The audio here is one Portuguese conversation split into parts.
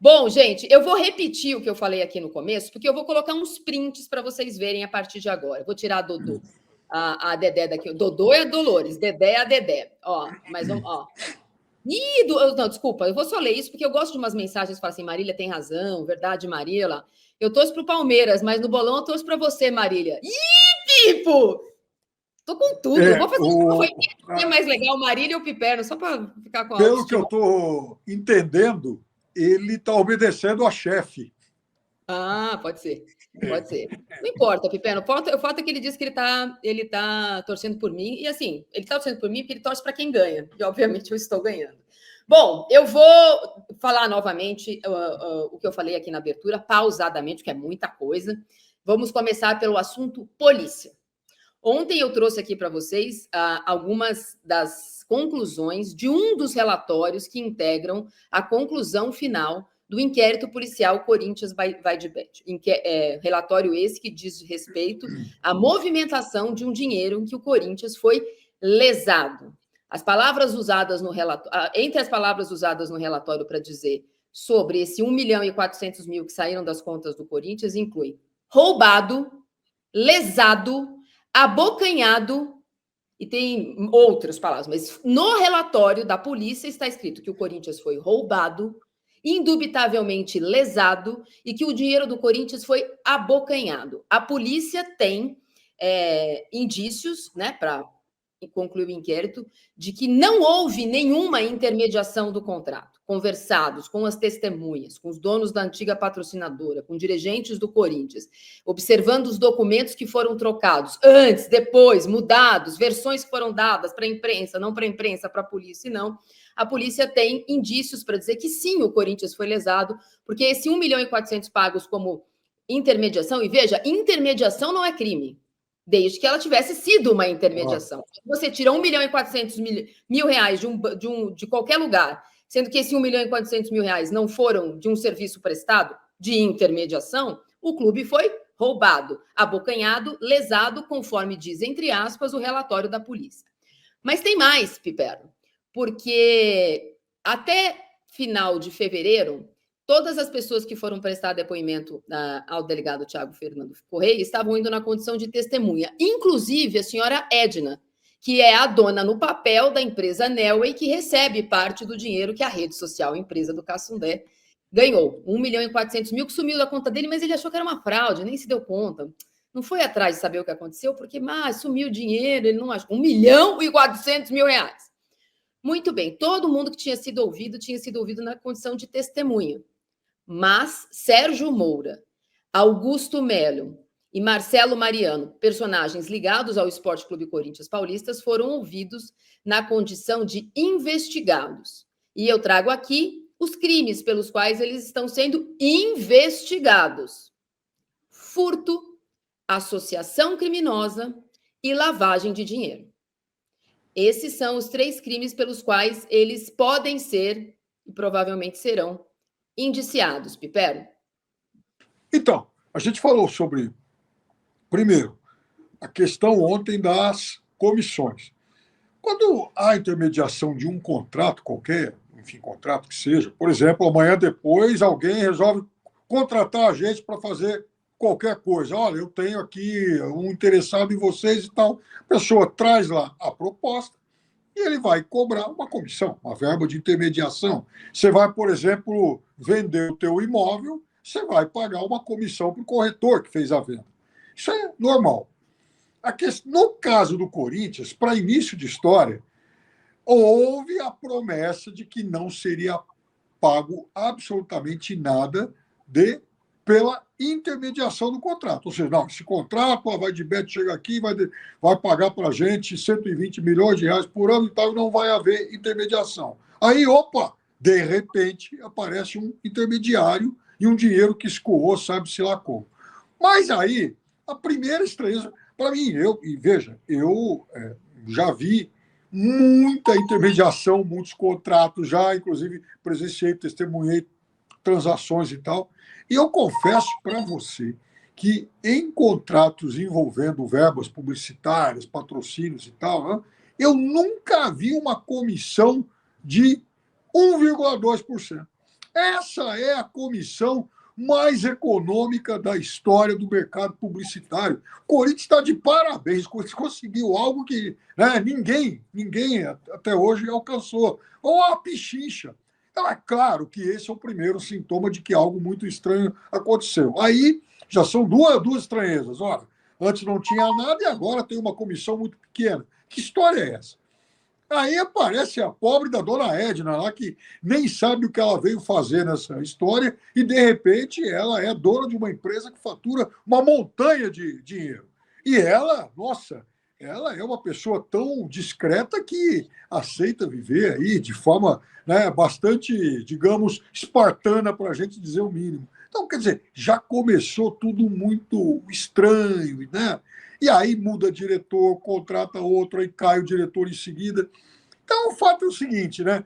Bom, gente, eu vou repetir o que eu falei aqui no começo, porque eu vou colocar uns prints para vocês verem a partir de agora. Eu vou tirar a Dodô, a Dedé daqui. Dodô é a Dolores, Dedé é a Dedé. Ó, mas vamos, ó. Não, desculpa, eu vou só ler isso, porque eu gosto de umas mensagens que falam assim, Marília tem razão, verdade, Marília. Eu torço pro Palmeiras, mas no bolão eu torço para você, Marília. Pipo! Tô com tudo. Vou fazer quem é mais legal, Marília ou Piperno, só para ficar com a Pelo que eu estou entendendo, ele está obedecendo a chefe. Ah, pode ser. Pode ser. Não importa, Piperno. O fato é que ele disse que ele tá torcendo por mim. E assim, ele está torcendo por mim porque ele torce para quem ganha. E obviamente eu estou ganhando. Bom, eu vou falar novamente o que eu falei aqui na abertura, pausadamente, que é muita coisa. Vamos começar pelo assunto polícia. Ontem eu trouxe aqui para vocês algumas das conclusões de um dos relatórios que integram a conclusão final do inquérito policial Corinthians vai de Bet. Relatório esse que diz respeito à movimentação de um dinheiro em que o Corinthians foi lesado. As palavras usadas no relatório, entre as palavras usadas no relatório para dizer sobre esse 1.400.000 que saíram das contas do Corinthians, inclui roubado, lesado, abocanhado, e tem outras palavras, mas no relatório da polícia está escrito que o Corinthians foi roubado, indubitavelmente lesado, e que o dinheiro do Corinthians foi abocanhado. A polícia tem indícios, né, para concluir o inquérito, de que não houve nenhuma intermediação do contrato. Conversados com as testemunhas, com os donos da antiga patrocinadora, com dirigentes do Corinthians, observando os documentos que foram trocados antes, depois, mudados, versões que foram dadas para a imprensa, não para a imprensa, para a polícia, não. A polícia tem indícios para dizer que sim, o Corinthians foi lesado, porque esse 1.400.000 pagos como intermediação, e veja, intermediação não é crime, desde que ela tivesse sido uma intermediação. Você tira 1.400.000 reais de qualquer lugar, sendo que esse 1.400.000 reais não foram de um serviço prestado de intermediação, o clube foi roubado, abocanhado, lesado, conforme diz, entre aspas, o relatório da polícia. Mas tem mais, Piperno, porque até final de fevereiro, todas as pessoas que foram prestar depoimento ao delegado Tiago Fernando Correia estavam indo na condição de testemunha, inclusive a senhora Edna, que é a dona no papel da empresa Nelway, que recebe parte do dinheiro que a rede social, a empresa do Cassundé, ganhou. 1.400.000 que sumiu da conta dele, mas ele achou que era uma fraude, nem se deu conta. Não foi atrás de saber o que aconteceu, porque sumiu o dinheiro, ele não achou. 1.400.000 reais. Muito bem, todo mundo que tinha sido ouvido na condição de testemunha. Mas Sérgio Moura, Augusto Melo e Marcelo Mariano, personagens ligados ao Esporte Clube Corinthians Paulistas, foram ouvidos na condição de investigados. E eu trago aqui os crimes pelos quais eles estão sendo investigados: furto, associação criminosa e lavagem de dinheiro. Esses são os 3 crimes pelos quais eles podem ser e provavelmente serão indiciados, Pipero. Então, a gente falou sobre, primeiro, a questão ontem das comissões. Quando há intermediação de um contrato qualquer, enfim, contrato que seja, por exemplo, amanhã depois alguém resolve contratar a gente para fazer qualquer coisa. Olha, eu tenho aqui um interessado em vocês e tal. A pessoa traz lá a proposta e ele vai cobrar uma comissão, uma verba de intermediação. Você vai, por exemplo, vender o teu imóvel, você vai pagar uma comissão para o corretor que fez a venda. Isso é normal. No caso do Corinthians, para início de história, houve a promessa de que não seria pago absolutamente nada pela intermediação do contrato. Ou seja, não, esse contrato, a Vai de Bet chega aqui e vai pagar para a gente 120 milhões de reais por ano e tal, e não vai haver intermediação. Aí, opa, de repente, aparece um intermediário e um dinheiro que escoou, sabe-se lá como. Mas aí, a primeira estranheza, para mim, eu já vi muita intermediação, muitos contratos já, inclusive presenciei, testemunhei transações e tal. E eu confesso para você que em contratos envolvendo verbas publicitárias, patrocínios e tal, né, eu nunca vi uma comissão de 1,2%. Essa é a comissão mais econômica da história do mercado publicitário. O Corinthians está de parabéns, conseguiu algo que, né, ninguém até hoje alcançou. Ou a pichincha. Então, é claro que esse é o primeiro sintoma de que algo muito estranho aconteceu. Aí já são duas estranhezas. Ora, antes não tinha nada e agora tem uma comissão muito pequena. Que história é essa? Aí aparece a pobre da dona Edna lá, que nem sabe o que ela veio fazer nessa história, e de repente ela é dona de uma empresa que fatura uma montanha de dinheiro. E ela, nossa, ela é uma pessoa tão discreta que aceita viver aí de forma, né, bastante, digamos, espartana, para a gente dizer o mínimo. Então, quer dizer, já começou tudo muito estranho, né? E aí muda diretor, contrata outro, aí cai o diretor em seguida. Então, o fato é o seguinte, né?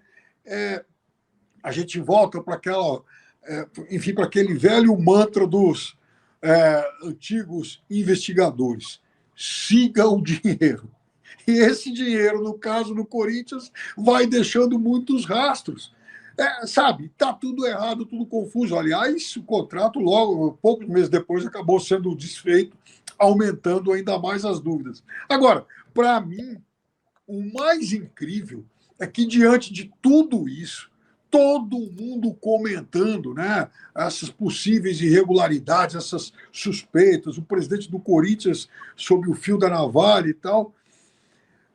A gente volta para aquela, enfim, para aquele velho mantra dos antigos investigadores: siga o dinheiro. E esse dinheiro, no caso do Corinthians, vai deixando muitos rastros. Sabe, está tudo errado, tudo confuso. Aliás, o contrato, logo, poucos meses depois, acabou sendo desfeito, aumentando ainda mais as dúvidas. Agora, para mim, o mais incrível é que, diante de tudo isso, todo mundo comentando, né, essas possíveis irregularidades, essas suspeitas, o presidente do Corinthians sob o fio da navalha e tal,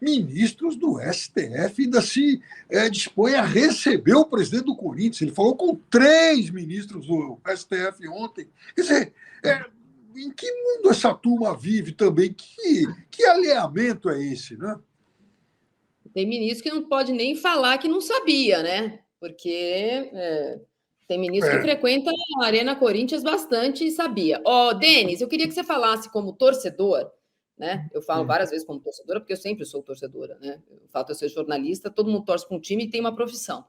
ministros do STF ainda se dispõem a receber o presidente do Corinthians. Ele falou com 3 ministros do STF ontem. Quer dizer, em que mundo essa turma vive também? Que alinhamento é esse, né? Tem ministro que não pode nem falar que não sabia, né? Porque tem ministro que frequenta a Arena Corinthians bastante e sabia. Denis, eu queria que você falasse como torcedor, né? Eu falo várias vezes como torcedora, porque eu sempre sou torcedora, né? O fato de eu ser jornalista, todo mundo torce para um time e tem uma profissão.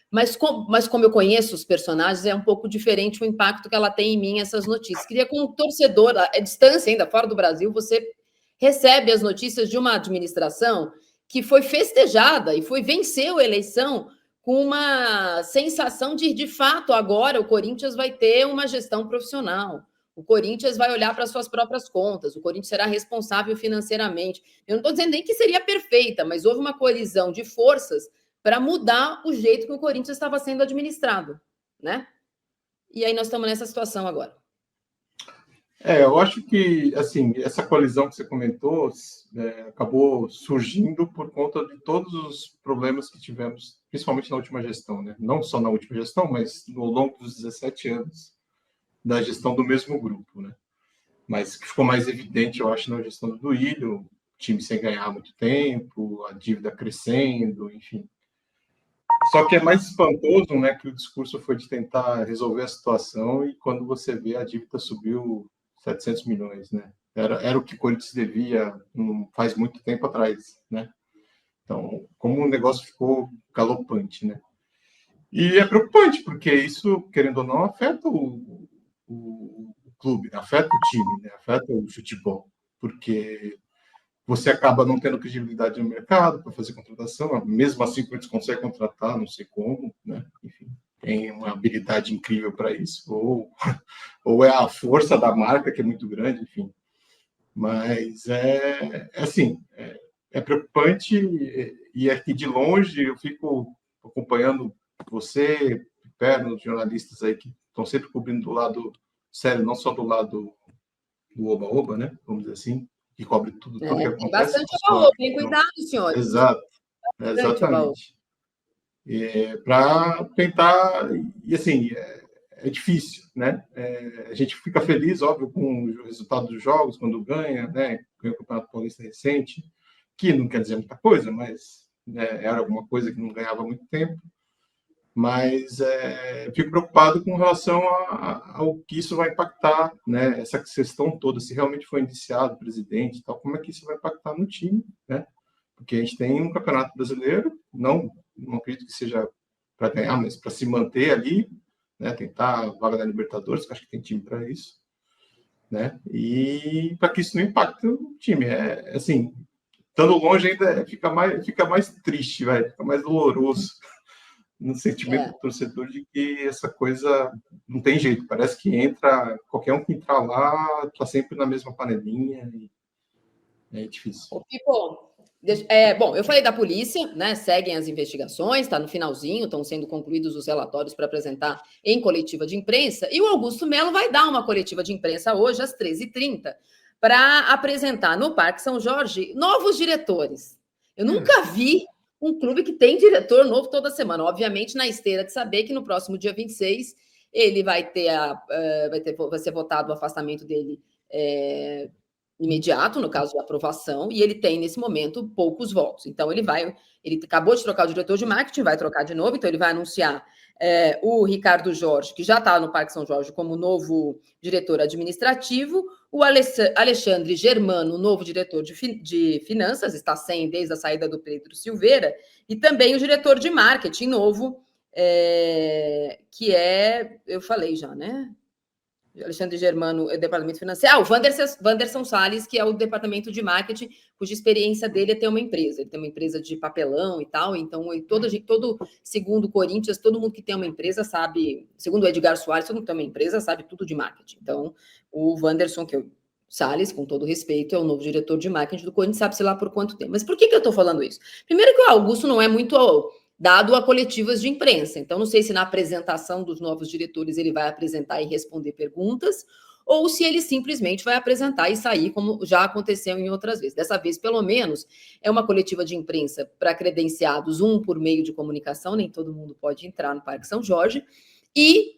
Mas como eu conheço os personagens, é um pouco diferente o impacto que ela tem em mim, essas notícias. Queria, como torcedor, à distância ainda, fora do Brasil, você recebe as notícias de uma administração que foi festejada e venceu a eleição com uma sensação de fato, agora o Corinthians vai ter uma gestão profissional. O Corinthians vai olhar para suas próprias contas, o Corinthians será responsável financeiramente. Eu não estou dizendo nem que seria perfeita, mas houve uma colisão de forças para mudar o jeito que o Corinthians estava sendo administrado, né? E aí nós estamos nessa situação agora. Eu acho que, assim, essa colisão que você comentou acabou surgindo por conta de todos os problemas que tivemos, principalmente na última gestão, né? Não só na última gestão, mas ao longo dos 17 anos da gestão do mesmo grupo, né? Mas que ficou mais evidente, eu acho, na gestão do Duílio, o time sem ganhar há muito tempo, a dívida crescendo, enfim. Só que é mais espantoso, né, que o discurso foi de tentar resolver a situação e quando você vê a dívida subiu 700 milhões, né? Era o que o Corinthians devia faz muito tempo atrás, né? Então, como o negócio ficou galopante, né? E é preocupante, porque isso, querendo ou não, afeta o clube, afeta o time, né? Afeta o futebol, porque você acaba não tendo credibilidade no mercado para fazer contratação, mesmo assim o Corinthians consegue contratar, não sei como, né? Enfim, tem uma habilidade incrível para isso, ou é a força da marca que é muito grande, enfim. Mas é preocupante e aqui de longe eu fico acompanhando você, Perno, os jornalistas aí que estão sempre cobrindo do lado sério, não só do lado do oba-oba, né? Vamos dizer assim, que cobre tudo que acontece. Tem bastante oba-oba, tem cuidado, senhores. Exato, exatamente. Para tentar, e assim, é difícil, né? A gente fica feliz, óbvio, com o resultado dos jogos, quando ganha, né? Ganha o Campeonato Paulista recente, que não quer dizer muita coisa, mas né, era alguma coisa que não ganhava há muito tempo. Mas fico preocupado com relação ao que isso vai impactar, né? Essa questão toda, se realmente for indiciado o presidente e tal, como é que isso vai impactar no time, né? Porque a gente tem um campeonato brasileiro, não acredito que seja para ganhar, mas para se manter ali, né? Tentar a vaga da Libertadores, que acho que tem time para isso, né? E para que isso não impacte o time. Assim, estando longe ainda fica mais triste, fica mais doloroso. no sentimento do torcedor de que essa coisa não tem jeito, parece que entra, qualquer um que entrar lá está sempre na mesma panelinha, e é difícil. Ô, Pipo, bom, eu falei da polícia, né? Seguem as investigações, está no finalzinho, estão sendo concluídos os relatórios para apresentar em coletiva de imprensa, e o Augusto Melo vai dar uma coletiva de imprensa hoje, às 13h30, para apresentar no Parque São Jorge novos diretores. Eu nunca vi um clube que tem diretor novo toda semana, obviamente na esteira de saber que no próximo dia 26 ele vai ser votado o afastamento dele imediato, no caso de aprovação, e ele tem, nesse momento, poucos votos. Então, ele acabou de trocar o diretor de marketing, vai trocar de novo, então ele vai anunciar o Ricardo Jorge, que já está no Parque São Jorge como novo diretor administrativo, o Alexandre Germano, novo diretor de finanças, está sem desde a saída do Pedro Silveira, e também o diretor de marketing novo, que eu falei já, né? Alexandre Germano, o departamento financeiro. O Wanderson Salles, que é o departamento de marketing, cuja experiência dele é ter uma empresa. Ele tem uma empresa de papelão e tal, então segundo o Corinthians, todo mundo que tem uma empresa sabe, segundo o Edgar Soares, todo mundo que tem uma empresa sabe tudo de marketing. Então, o Wanderson, Salles, com todo respeito, é o novo diretor de marketing do Corinthians, sabe-se lá por quanto tempo. Mas por que eu estou falando isso? Primeiro que o Augusto não é muito dado a coletivas de imprensa. Então, não sei se na apresentação dos novos diretores ele vai apresentar e responder perguntas, ou se ele simplesmente vai apresentar e sair, como já aconteceu em outras vezes. Dessa vez, pelo menos, é uma coletiva de imprensa para credenciados, por meio de comunicação, nem todo mundo pode entrar no Parque São Jorge, e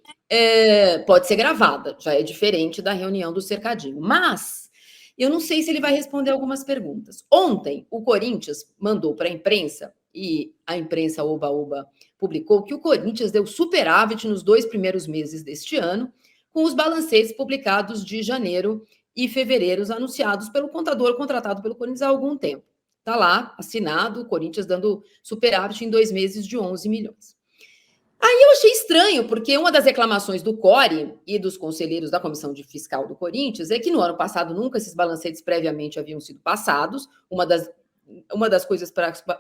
pode ser gravada, já é diferente da reunião do Cercadinho. Mas eu não sei se ele vai responder algumas perguntas. Ontem, o Corinthians mandou para a imprensa, e a imprensa oba-oba publicou que o Corinthians deu superávit nos 2 primeiros meses deste ano, com os balancetes publicados de janeiro e fevereiro, anunciados pelo contador contratado pelo Corinthians há algum tempo. Está lá, assinado, o Corinthians dando superávit em 2 meses de 11 milhões. Aí eu achei estranho, porque uma das reclamações do Core e dos conselheiros da Comissão de Fiscal do Corinthians é que no ano passado nunca esses balancetes previamente haviam sido passados. Uma das coisas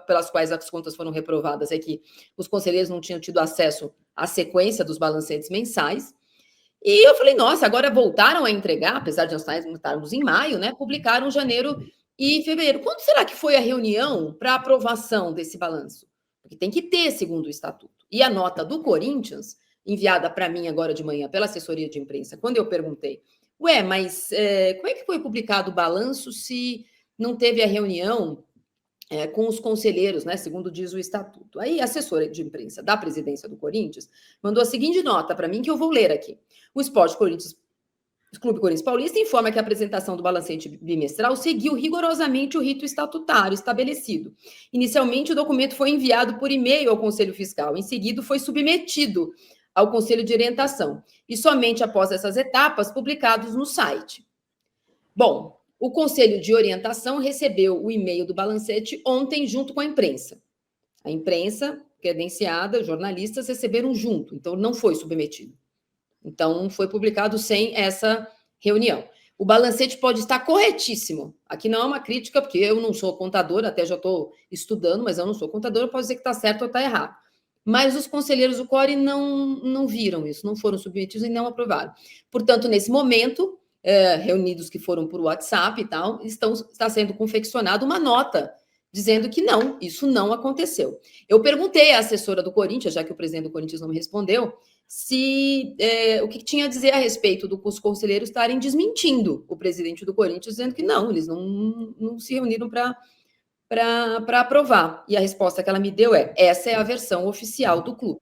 pelas quais as contas foram reprovadas é que os conselheiros não tinham tido acesso à sequência dos balancetes mensais. E eu falei, nossa, agora voltaram a entregar, apesar de nós estarmos em maio, né? Publicaram janeiro e fevereiro. Quando será que foi a reunião para aprovação desse balanço? Porque tem que ter, segundo o estatuto. E a nota do Corinthians, enviada para mim agora de manhã pela assessoria de imprensa, quando eu perguntei, mas como é que foi publicado o balanço se não teve a reunião com os conselheiros, né, segundo diz o estatuto? Aí a assessora de imprensa da presidência do Corinthians mandou a seguinte nota para mim, que eu vou ler aqui. O Clube Corinthians Paulista informa que a apresentação do balancete bimestral seguiu rigorosamente o rito estatutário estabelecido. Inicialmente, o documento foi enviado por e-mail ao Conselho Fiscal, em seguida foi submetido ao Conselho de Orientação, e somente após essas etapas, publicados no site. Bom, o Conselho de Orientação recebeu o e-mail do balancete ontem junto com a imprensa. A imprensa, credenciada, jornalistas, receberam junto, então não foi submetido. Então, foi publicado sem essa reunião. O balancete pode estar corretíssimo. Aqui não é uma crítica, porque eu não sou contador, até já estou estudando, mas eu não sou contador, pode dizer que está certo ou está errado. Mas os conselheiros do CORE não viram isso, não foram submetidos e não aprovaram. Portanto, nesse momento, reunidos que foram por WhatsApp e tal, está sendo confeccionada uma nota dizendo que não, isso não aconteceu. Eu perguntei à assessora do Corinthians, já que o presidente do Corinthians não me respondeu, o que tinha a dizer a respeito dos conselheiros estarem desmentindo o presidente do Corinthians, dizendo que não, eles não se reuniram para aprovar. E a resposta que ela me deu essa é a versão oficial do clube.